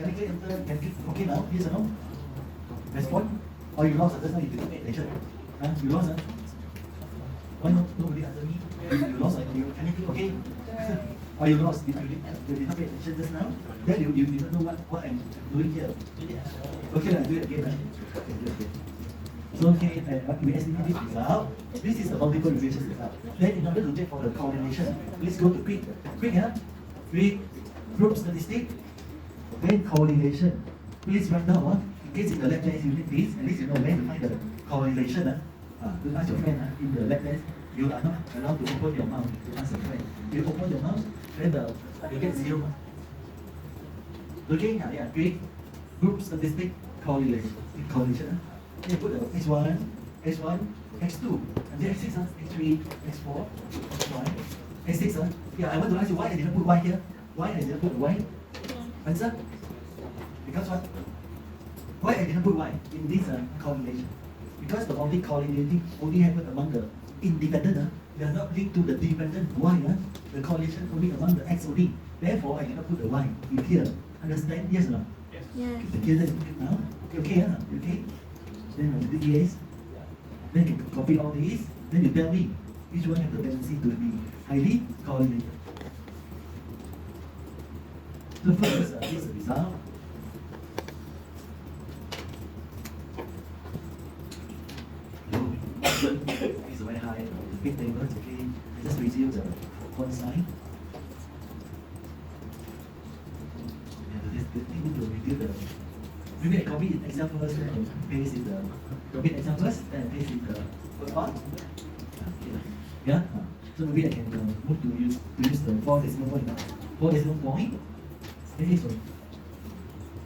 Can I click enter? Can I click okay now? Yes or no? Respond? Or you lost? Just now you didn't pay attention. You lost? Why not? Nobody answer me. You lost? Can you click okay? Or you lost? You did not pay attention just now. Then you did not know what I'm doing here. Okay, I'll do it again. Right? Okay, do it again. So okay, we estimate this result. This is the multiple regression result. Then in order to check for the correlation, let's go to quick, quick group statistic, then correlation. Please write down, in case in the lab test you need this, at least you know where to find the correlation. You ask your friend in the lab test, you are not allowed to open your mouth to ask your friend. You open your mouth, then you get 0. Okay, yeah, quick group statistic correlation. Then you put the X1, X2, and then X6, X3, X4, X5, X6. Yeah, I want to ask you why I didn't put Y here. Why I didn't put Y? Answer? Because what? Why I didn't put Y in this correlation? Because the only correlating only happen among the independent. They are not linked to the dependent Y. The correlation only among the X only. Therefore, I cannot put the Y in here. Understand? Yes or no? Yes. Okay, let's put it now. Okay? Okay? Then I do yes. Then you copy all these. Then you tell me which one have the tendency to be highly correlated. So first, this is the result. It's very high. The big table is okay. I just resume the font size. The thing to review the. Maybe I copy in Excel first, then paste in the. Copy in Excel first, then paste in the first part. Yeah. So maybe I can move to use the 4 decimal point now. 4 decimal point. Okay, sorry.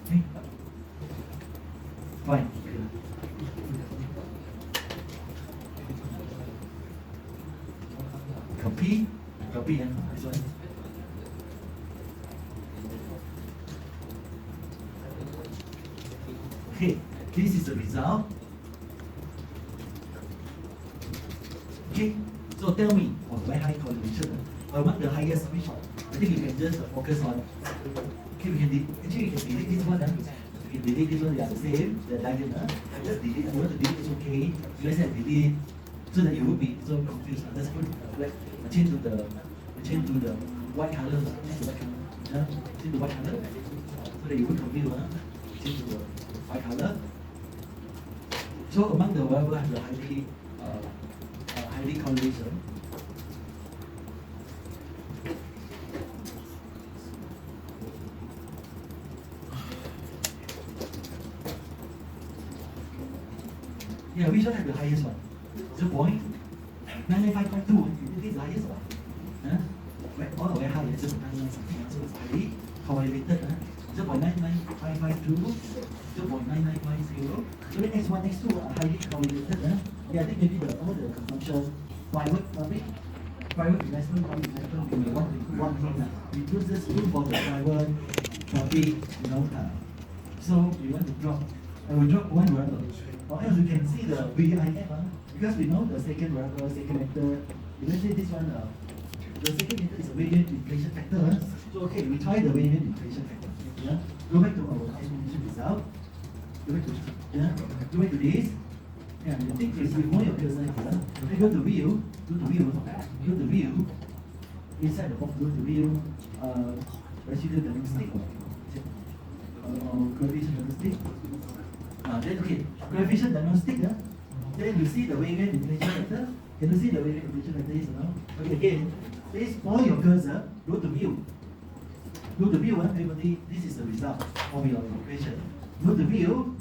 Okay. Fine. Copy, this one. Okay, this is the result. Okay, so tell me, very high correlation. I want the highest which one? I think you can just focus on. Okay, we can actually we can delete this one. We can delete this one. They are the same. The diagonal. Just delete. I want to delete. It's okay. You guys have delete so that you won't be so confused. Let's put change to the white color. Change to white color. So that you won't confuse. Change to the white color. So among the whatever have the highly correlation. Yeah, which one have the highest one? 0.99552. This is the highest one. All the way high is 0.99 something. So it's highly correlated. 0.99552, 0.9950. So the X1, X2 are highly correlated. Yeah, I think maybe all the consumption, private, public, private investment, public investment, we may want to put one thing. We use this room for the private, public, so we want to drop. I will drop one variable. Or else you can see the VIF, because we know the second variable, second vector. Let's say this one, the second vector is a variant inflation factor. So okay, we try the variant inflation factor. Yeah? Go back to our estimation result. Go back to this. Yeah, the thing is, you want your cursor here. Then go to view, inside the box, go to view, residual diagnostic, coefficient diagnostic. Then okay, coefficient diagnostic, then you see the variant inflation factor. Can you see the variant inflation factor is now? Okay, again, place for your cursor, go to view. Everybody, this is the result of your equation. Go to view,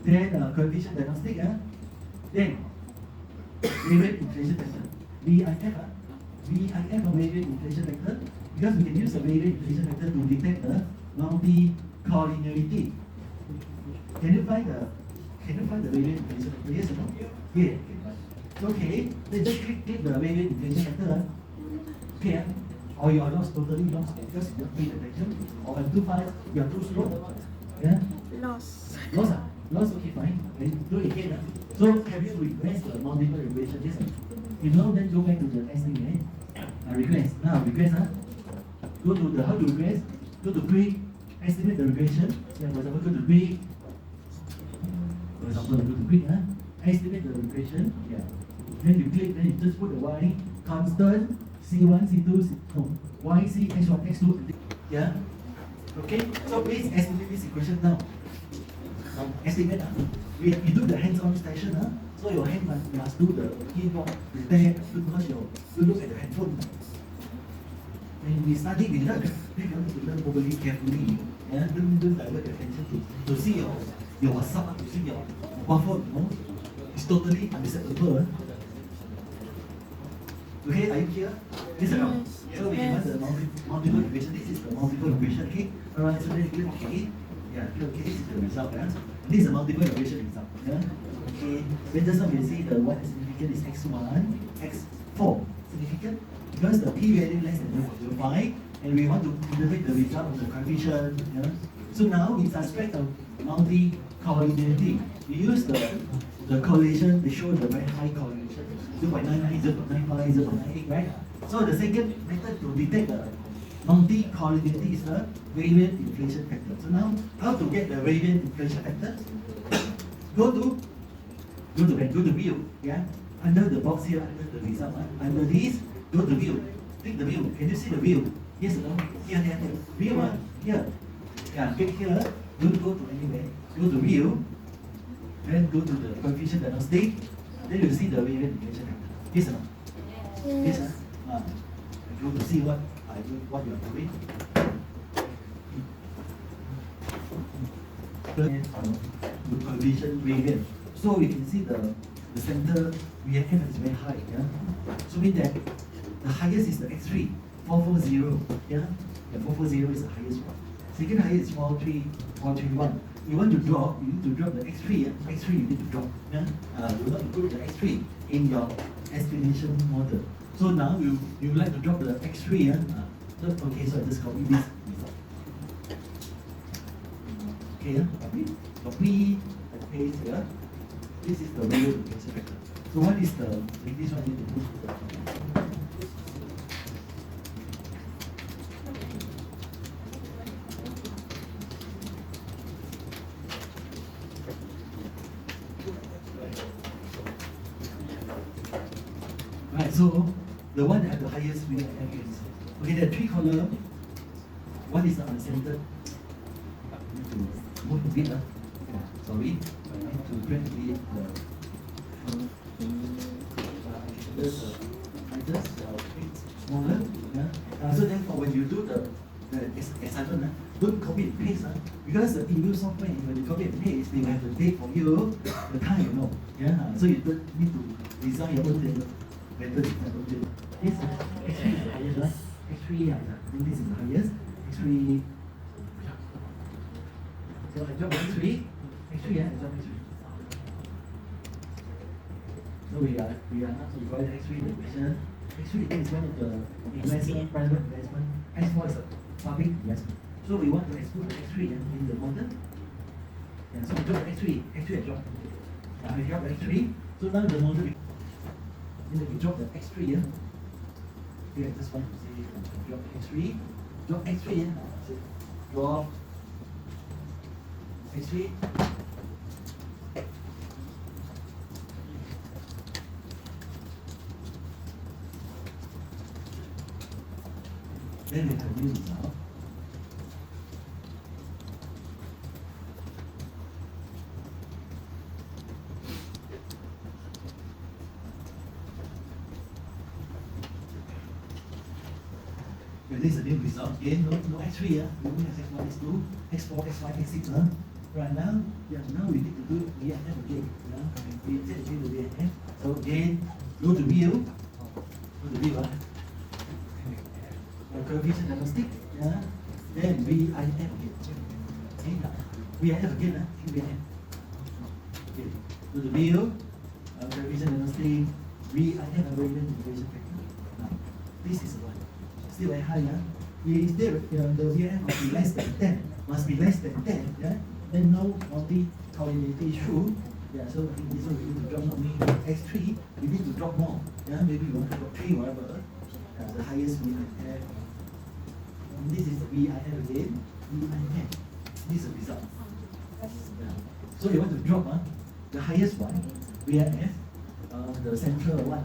then coefficient diagnostic, then variant inflation factor. VIF or variant inflation factor, because we can use the variant inflation factor to detect the multicollinearity. Can you find the variant inflation factor? Yes or no? Yeah. Okay. Then just click the variant inflation factor. Okay. Or you are lost, totally lost because you don't pay attention. Or I'm too fast, you are too slow. Yeah. Lost. Lost. Okay, fine. Then do it again. So have you request the multiple regression? Yes. If no, then go back to the estimate. Request. Now request. Go to the how to request. Go to quick estimate the regression. Yeah, for example, go to Greek. For example, go to Greek, estimate the regression. Yeah. Then you click, then you just put the y constant C1, C2, no, y, C, x1, x2. Yeah. Okay. So please estimate this equation now. Estimate. We do the hands-on session. So your hand must do the keyboard, because you look at the handphone. When we study, we learn. We have to learn overly carefully. Yeah, don't divert your attention to see your WhatsApp, to see your mobile phone. No? It's totally unacceptable. Okay, are you here? Yes or no? So we want the multiple equation. This is the multiple equation. Okay, alright. So then click OK. Yeah, click OK. This is the result. Yeah? This is the multiple equation result. Yeah. Okay. Then just now we see the what is significant is x1, x4 significant. Because the p-value less than 0.05 and we want to integrate the result of the coefficient. Yeah? So now we suspect of multicollinearity. We use the correlation to show the very high correlation. 0.99, 0.95, 0.98, right? So the second method to detect the multicollinearity is the variant inflation factor. So now, how to get the variant inflation factor? Go to view, yeah? Under the box here, under the result, under this, go to view. Click the view. Can you see the view? Yes or no? Here. View, here. Yeah, click here. Don't go to anywhere. Go to view. Then go to the coefficient diagnostic. Then you see the variant inflation factor. Yes or no? Yes, go to see what you are doing. The coefficient variant. So we can see the center VFM is very high. Yeah? So mean that the highest is the X3, 440. Yeah? 440 is the highest one. Second highest is 431. You want to drop, you need to drop the X3. Yeah? X3 you need to drop. Yeah? You want to put the X3 in your estimation model. So now you like to drop the X3. Yeah? Okay, so I just copy this result. Okay, copy and paste here. This is the value of the factor. So what is this one need to put? Right, so the one that have the highest VFM is, okay, there are three columns. One is the uncentered. I need to move a bit. Sorry. I need to bring it smaller. Yeah? So therefore, when you do the assignment, don't copy and paste. Because the email software, when you copy and paste, they will have the date for you, the time, you know. Yeah? So you don't need to design your own method. This X3 is the highest, right? X3, I think this is the highest. X3. So I drop X3. X3, yeah, I drop X3. So we are not required X3 in the question. X3 is one of the private investment. X4 is a public investment. So we want to exclude the X3 in the model. Yeah, so we drop X3. X3 I drop. I drop X3. So now the model. Then we drop the X3 here. Here I just want to say drop X3. Drop X3 here. Drop X3. Then we have new result. This is a new result. Again, no X3, we only have X1, X2, X4, X5, X6. Right now, now we need to do VFM again. We set again the VFM. So again, go to view. Coefficient diagnostic. Then VIF again. VIF again. VIF. Okay. Go to view. Coefficient diagnostic. VIF variant inflation factor. This is the one. Still very high, Still, the VF must be less than 10. Must be less than 10, Then no multicollinearity is true. So I think this one we need to drop not only X3, we need to drop more. Maybe we want to drop 3 whatever. The highest we can have. And this is the VIF again. VIF. This is the result. Yeah. So you want to drop the highest one, VIF, the central one.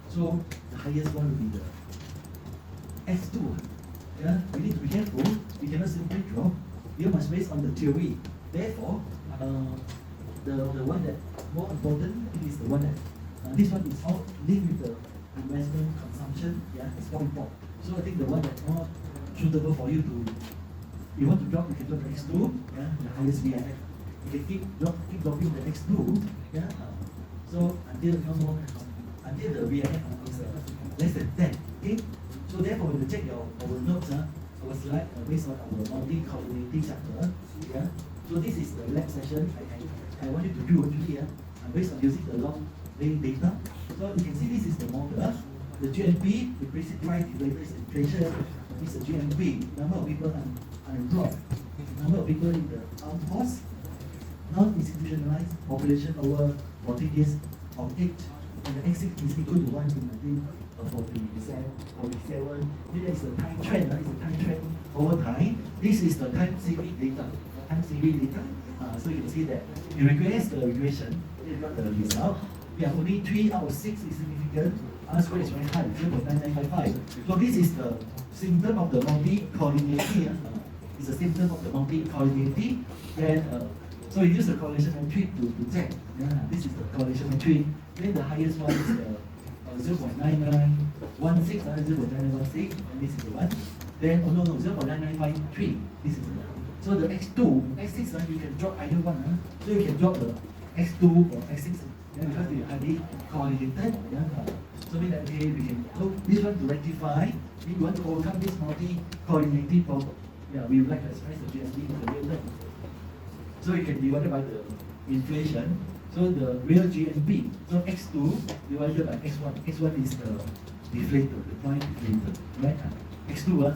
So the highest one will be the S2. Yeah, we need to be careful. We cannot simply drop. You must base on the theory. Therefore, the one that more important is the one that this one is all linked with the investment consumption. Yeah, it's more important. So I think the one that's more suitable for you to, you want to drop, you can drop the X2. Yeah, the highest VIF. You can keep dropping the X2. Yeah, so until the VIF is less than 10. Okay. So therefore, when you check our notes, our slide based on our multi-collinearity chapter, yeah. So this is the lab session I want you to do actually, based on using the long range data. So you can see this is the model. The GNP, the basic price inflation, is the GNP. Number of people unemployed, number of people in the armed force, non-institutionalized population over 40 years of age, and the X6 is equal to 1 to 47. This is the time trend. It's the time trend over time. This is the time series data. So you can see that you regress the regression. You got the result. We have only 3 out of 6 is significant. R square is very high, 0.9955. So this is the symptom of the multicollinearity. It's a symptom of the multicollinearity. Then so we use the correlation metric to check. This is the correlation metric. Then the highest one is the 0.9916, 0.9916, and this is the one. Then 0.9953. This is the one. So the X2, X6, you can drop either one. So you can drop the X2 or X6 because they are highly correlated. So mean that okay, we can look this one to rectify. If you want to overcome this multi-collinearity problem, we would like to express the GSD in the real term. So you can divide by the inflation. So the real GNP. So X2 divided by X1. X1 is the deflator, the price deflator, right? X2,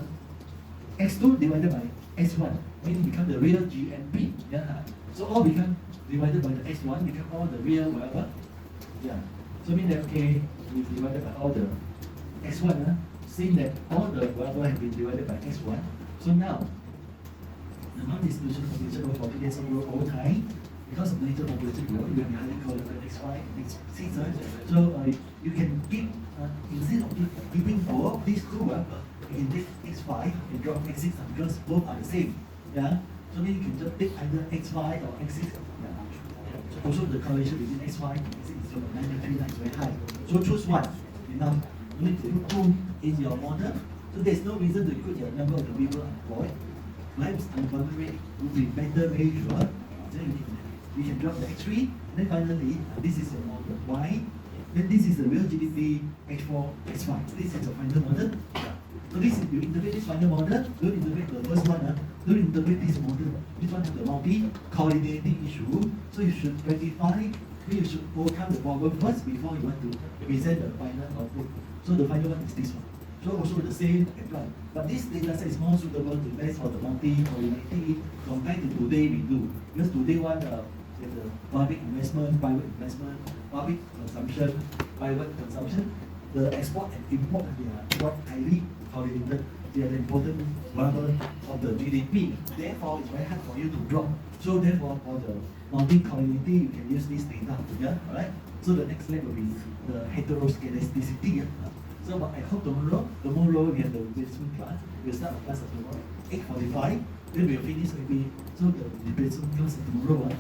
X2 divided by S1, meaning become the real GNP. Yeah. So all become divided by the S1, become all the real whatever. Yeah. So mean that okay, we divided by all the S1, seeing that all the whatever have been divided by S1. So now the non-distribution population over population growth over time. Because of nature population growth, you have highly correlated X5, X6. So you can keep, instead of keeping both these two, you can take X5 and drop X6 because both are the same. Yeah. So then you can just take either X5 or X6. Yeah. Also the correlation between X5 and X6 is 0.939 is very high. So choose one. Enough. You need to put 2 in your model. So there's no reason to put your number of the people employed. Life's unemployment rate would be better measured. Then we can drop the X3, and then finally, this is your model Y, then this is the real GDP H4, H5. This is your final model. So this is, you interpret this final model, don't interpret the first one, don't interpret this model. This one has the multi-collinearity issue, so you should rectify, you should overcome the problem first before you want to present the final output. So the final one is this one. So also the same apply. But this data set is more suitable to base for the multi-collinearity compared to today we do. Because today one, the public investment, private investment, public consumption, private consumption, the export and import, they are quite highly correlated. They are the important variable of the GDP. Therefore, it's very hard for you to drop. So therefore, for the multi-collinearity, you can use this data. Yeah, alright. So the next step will be the heteroscedasticity. So I hope tomorrow we have the replacement class. We'll start the class tomorrow, 8:45. Then we'll finish maybe. So the replacement class tomorrow.